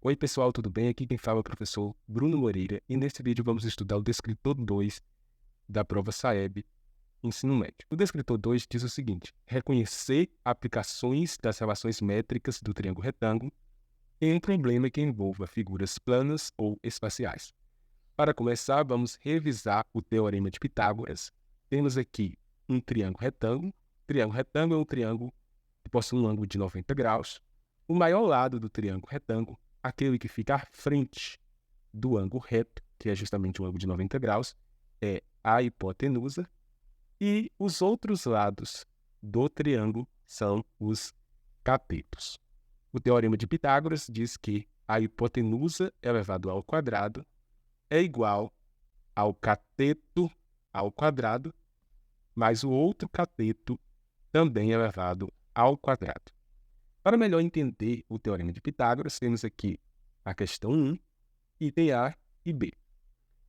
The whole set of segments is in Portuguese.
Oi pessoal, tudo bem? Aqui quem fala é o professor Bruno Moreira e nesse vídeo vamos estudar o descritor 2 da prova SAEB Ensino Médio. O descritor 2 diz o seguinte: reconhecer aplicações das relações métricas do triângulo retângulo em um problema que envolva figuras planas ou espaciais. Para começar, vamos revisar o Teorema de Pitágoras. Temos aqui um triângulo retângulo. Triângulo retângulo é um triângulo que possui um ângulo de 90 graus. O maior lado do triângulo retângulo, aquele que fica à frente do ângulo reto, que é justamente o ângulo de 90 graus, é a hipotenusa, e os outros lados do triângulo são os catetos. O Teorema de Pitágoras diz que a hipotenusa elevado ao quadrado é igual ao cateto ao quadrado, mais o outro cateto também elevado ao quadrado. Para melhor entender o Teorema de Pitágoras, temos aqui a questão 1, item A e B.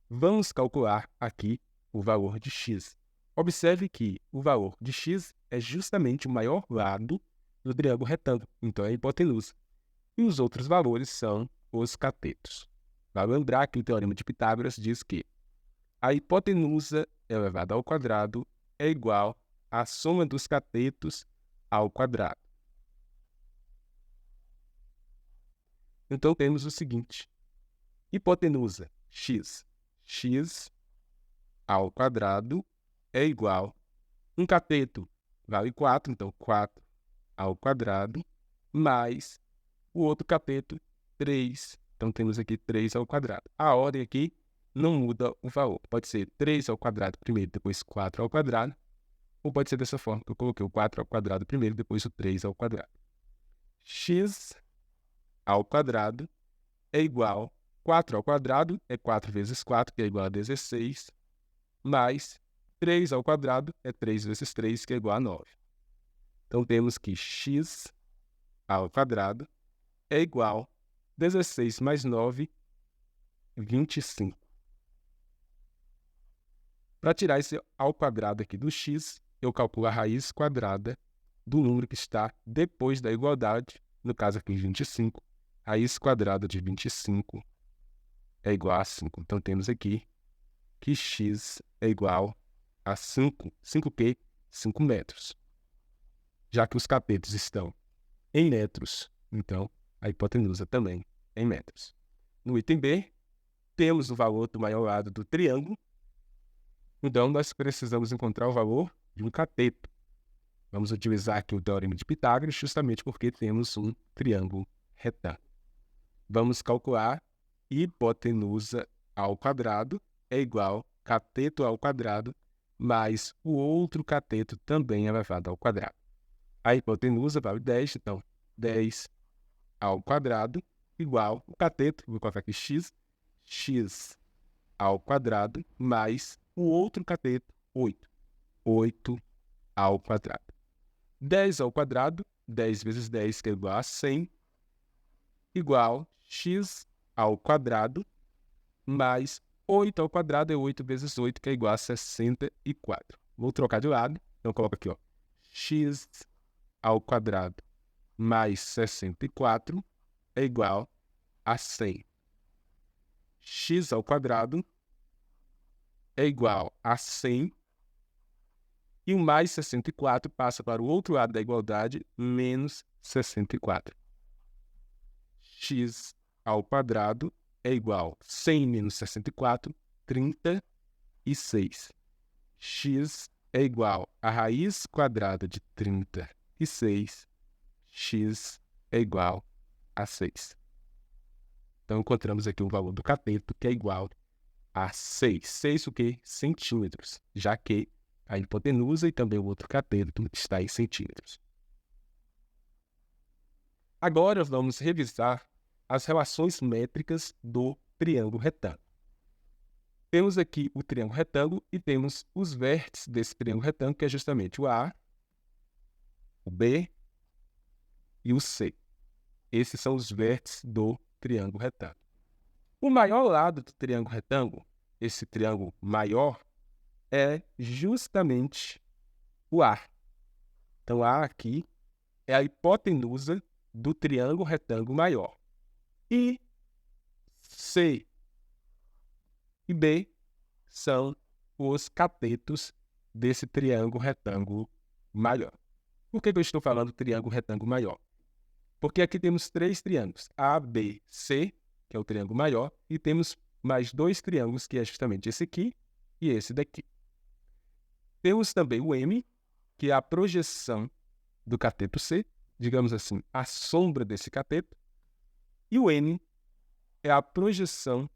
Vamos calcular aqui o valor de x. Observe que o valor de x é justamente o maior lado do triângulo retângulo, então é a hipotenusa. E os outros valores são os catetos. Vale lembrar que o Teorema de Pitágoras diz que a hipotenusa elevada ao quadrado é igual à soma dos catetos ao quadrado. Então, temos o seguinte: hipotenusa x. X ao quadrado é igual a um cateto, vale 4, então 4 ao quadrado, mais o outro cateto, 3. Então, temos aqui 3 ao quadrado. A ordem aqui não muda o valor. Pode ser 3 ao quadrado primeiro, depois 4 ao quadrado, ou pode ser dessa forma, que eu coloquei o 4 ao quadrado primeiro, depois o 3 ao quadrado. X ao quadrado é igual, 4 ao quadrado é 4 vezes 4, que é igual a 16, mais 3 ao quadrado é 3 vezes 3, que é igual a 9. Então, temos que x ao quadrado é igual a 16 mais 9, 25. Para tirar esse ao quadrado aqui do x, eu calculo a raiz quadrada do número que está depois da igualdade, no caso aqui 25. Raiz quadrada de 25 é igual a 5. Então, temos aqui que x é igual a 5. 5 quê? 5 metros. Já que os catetos estão em metros, então a hipotenusa também é em metros. No item B, temos o valor do maior lado do triângulo. Então, nós precisamos encontrar o valor de um cateto. Vamos utilizar aqui o Teorema de Pitágoras, justamente porque temos um triângulo retângulo. Vamos calcular hipotenusa ao quadrado é igual a cateto ao quadrado mais o outro cateto também elevado ao quadrado. A hipotenusa vale 10, então 10 ao quadrado igual o cateto, vou colocar aqui x, x ao quadrado mais o outro cateto, 8. 8 ao quadrado. 10 ao quadrado, 10 vezes 10, que é igual a 100, igual x ao quadrado mais 8 ao quadrado é 8 vezes 8, que é igual a 64. Vou trocar de lado, então eu coloco aqui, ó, x ao quadrado mais 64 é igual a 100. X ao quadrado é igual a 100, e o mais 64 passa para o outro lado da igualdade, menos 64. X ao quadrado é igual a 100 menos 64, 36. X é igual a raiz quadrada de 36. X é igual a 6. Então, encontramos aqui o valor do cateto, que é igual a 6. 6 o quê? Centímetros, já que a hipotenusa e também o outro cateto está em centímetros. Agora vamos revisar as relações métricas do triângulo retângulo. Temos aqui o triângulo retângulo e temos os vértices desse triângulo retângulo, que é justamente o A, o B e o C. Esses são os vértices do triângulo retângulo. O maior lado do triângulo retângulo, esse triângulo maior, é justamente o A. Então, A aqui é a hipotenusa do triângulo retângulo maior. E C e B são os catetos desse triângulo retângulo maior. Por que eu estou falando triângulo retângulo maior? Porque aqui temos 3 triângulos, A, B, C, que é o triângulo maior, e temos mais 2 triângulos, que é justamente esse aqui e esse daqui. Temos também o M, que é a projeção do cateto C, digamos assim, a sombra desse cateto, e o N é a projeção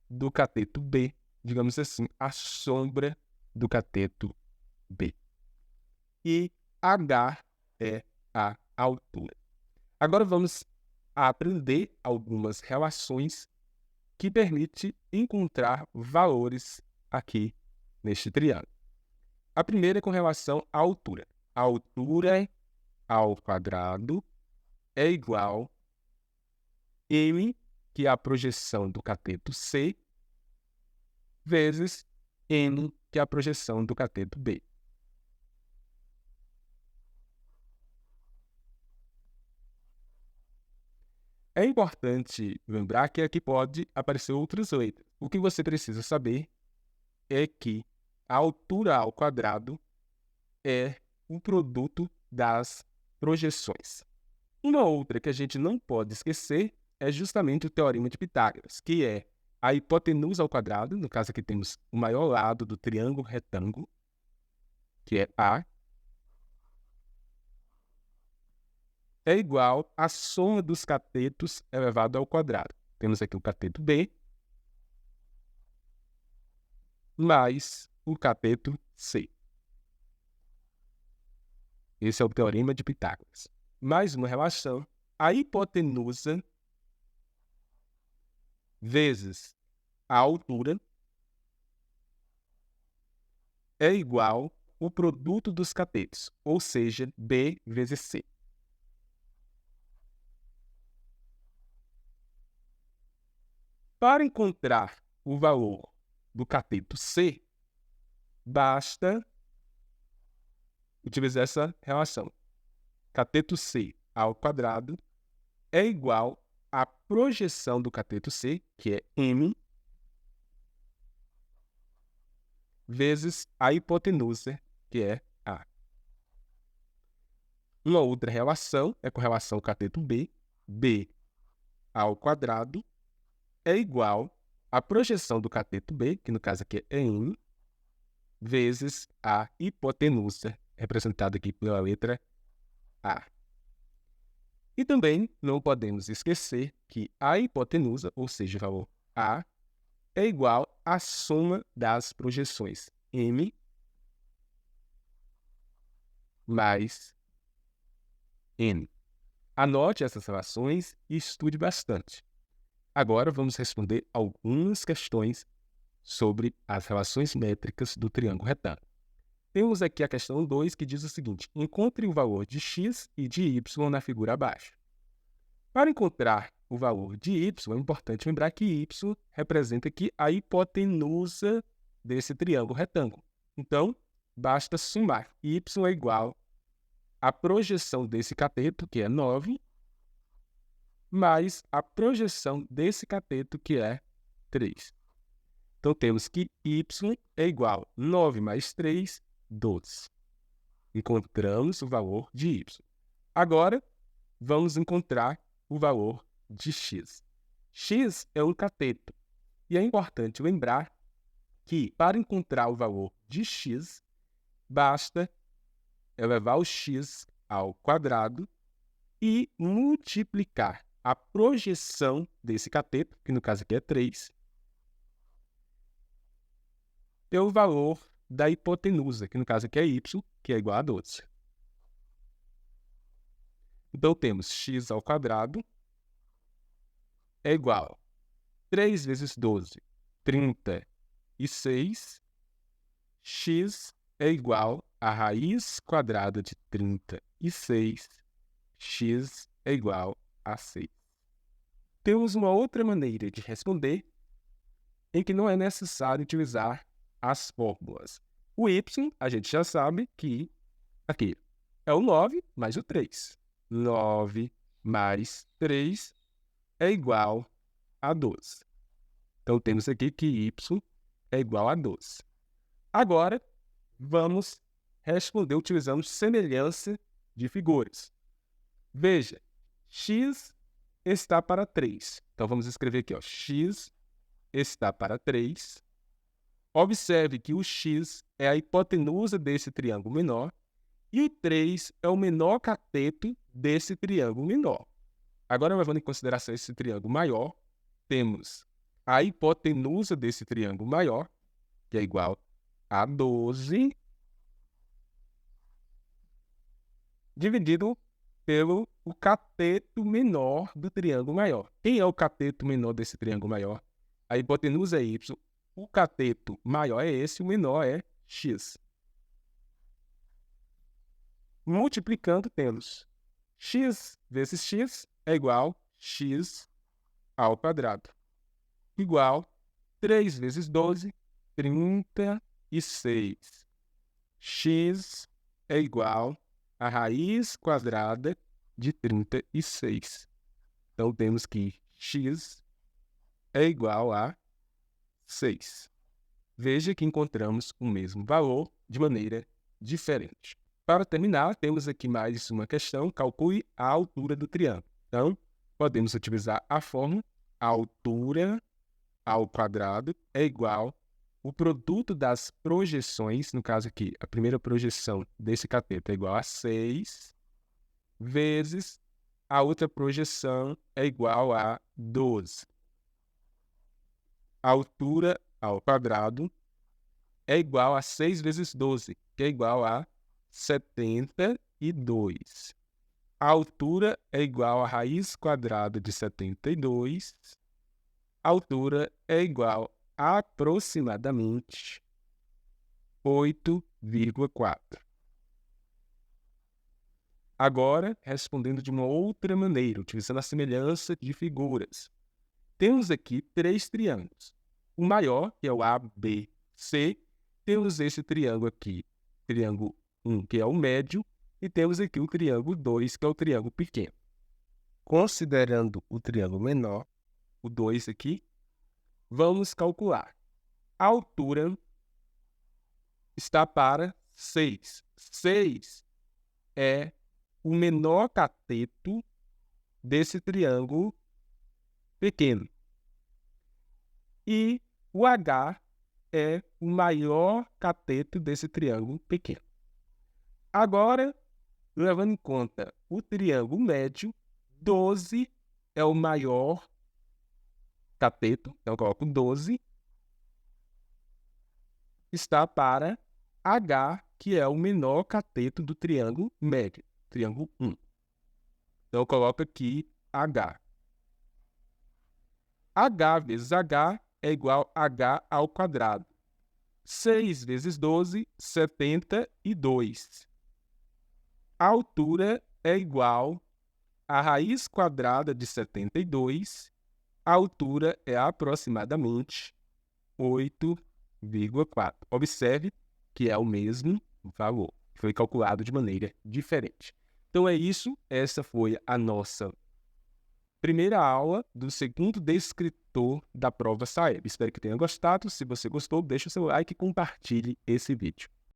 do cateto B, digamos assim, a sombra do cateto B. E H é a altura. Agora vamos aprender algumas relações que permitem encontrar valores aqui neste triângulo. A primeira é com relação à altura. A altura ao quadrado é igual a M, que é a projeção do cateto C, vezes N, que é a projeção do cateto B. É importante lembrar que aqui pode aparecer outras letras. O que você precisa saber é que a altura ao quadrado é o produto das projeções. Uma outra que a gente não pode esquecer é justamente o teorema de Pitágoras, que é a hipotenusa ao quadrado, no caso aqui temos o maior lado do triângulo retângulo, que é A, é igual à soma dos catetos elevado ao quadrado. Temos aqui o cateto B mais o cateto C. Esse é o teorema de Pitágoras. Mais uma relação, a hipotenusa vezes a altura é igual ao produto dos catetos, ou seja, B vezes C. Para encontrar o valor do cateto C, basta utilizar essa relação. Cateto C ao quadrado é igual à projeção do cateto C, que é M, vezes a hipotenusa, que é A. Uma outra relação é com relação ao cateto B. B ao quadrado é igual à projeção do cateto B, que no caso aqui é M, vezes a hipotenusa, representada aqui pela letra A. E também não podemos esquecer que a hipotenusa, ou seja, o valor A, é igual à soma das projeções M mais N. Anote essas relações e estude bastante. Agora vamos responder algumas questões sobre as relações métricas do triângulo retângulo. Temos aqui a questão 2, que diz o seguinte: encontre o valor de x e de y na figura abaixo. Para encontrar o valor de y, é importante lembrar que y representa aqui a hipotenusa desse triângulo retângulo. Então, basta somar. Y é igual à projeção desse cateto, que é 9, mais a projeção desse cateto, que é 3. Então, temos que y é igual a 9 mais 3, 12. Encontramos o valor de y. Agora, vamos encontrar o valor de x. X é um cateto. E é importante lembrar que, para encontrar o valor de x, basta elevar o x ao quadrado e multiplicar a projeção desse cateto, que no caso aqui é 3, pelo valor da hipotenusa, que no caso aqui é y, que é igual a 12. Então, temos x ao quadrado é igual a 3 vezes 12, 36. X é igual a raiz quadrada de 36. X é igual a 6. Temos uma outra maneira de responder em que não é necessário utilizar as fórmulas. O y, a gente já sabe que aqui é o 9 mais o 3. 9 mais 3, é igual a 12. Então, temos aqui que y é igual a 12. Agora, vamos responder utilizando semelhança de figuras. Veja, x está para 3. Então, vamos escrever aqui, ó, x está para 3. Observe que o x é a hipotenusa desse triângulo menor e o 3 é o menor cateto desse triângulo menor. Agora, levando em consideração esse triângulo maior, temos a hipotenusa desse triângulo maior, que é igual a 12, dividido pelo o cateto menor do triângulo maior. Quem é o cateto menor desse triângulo maior? A hipotenusa é y, o cateto maior é esse, o menor é x. Multiplicando, temos x vezes x é igual a x ao quadrado, igual 3 vezes 12, 36. X é igual a raiz quadrada de 36. Então, temos que x é igual a 6. Veja que encontramos o mesmo valor de maneira diferente. Para terminar, temos aqui mais uma questão. Calcule a altura do triângulo. Então, podemos utilizar a fórmula. A altura ao quadrado é igual o produto das projeções, no caso aqui, a primeira projeção desse cateto é igual a 6, vezes a outra projeção é igual a 12. A altura ao quadrado é igual a 6 vezes 12, que é igual a 72. A altura é igual a raiz quadrada de 72. A altura é igual a aproximadamente 8,4. Agora, respondendo de uma outra maneira, utilizando a semelhança de figuras. Temos aqui 3 triângulos. O maior, que é o ABC, temos esse triângulo aqui, triângulo 1, que é o médio, e temos aqui o triângulo 2, que é o triângulo pequeno. Considerando o triângulo menor, o 2 aqui, vamos calcular. A altura está para 6. 6 é o menor cateto desse triângulo pequeno. E o H é o maior cateto desse triângulo pequeno. Agora, levando em conta o triângulo médio, 12 é o maior cateto, então eu coloco 12, está para H, que é o menor cateto do triângulo médio, triângulo 1. Então eu coloco aqui H. H vezes H é igual a H ao quadrado. 6 vezes 12, 72. A altura é igual a raiz quadrada de 72. A altura é aproximadamente 8,4. Observe que é o mesmo valor. Foi calculado de maneira diferente. Então é isso. Essa foi a nossa primeira aula do segundo descritor da prova SAEB. Espero que tenha gostado. Se você gostou, deixe o seu like e compartilhe esse vídeo.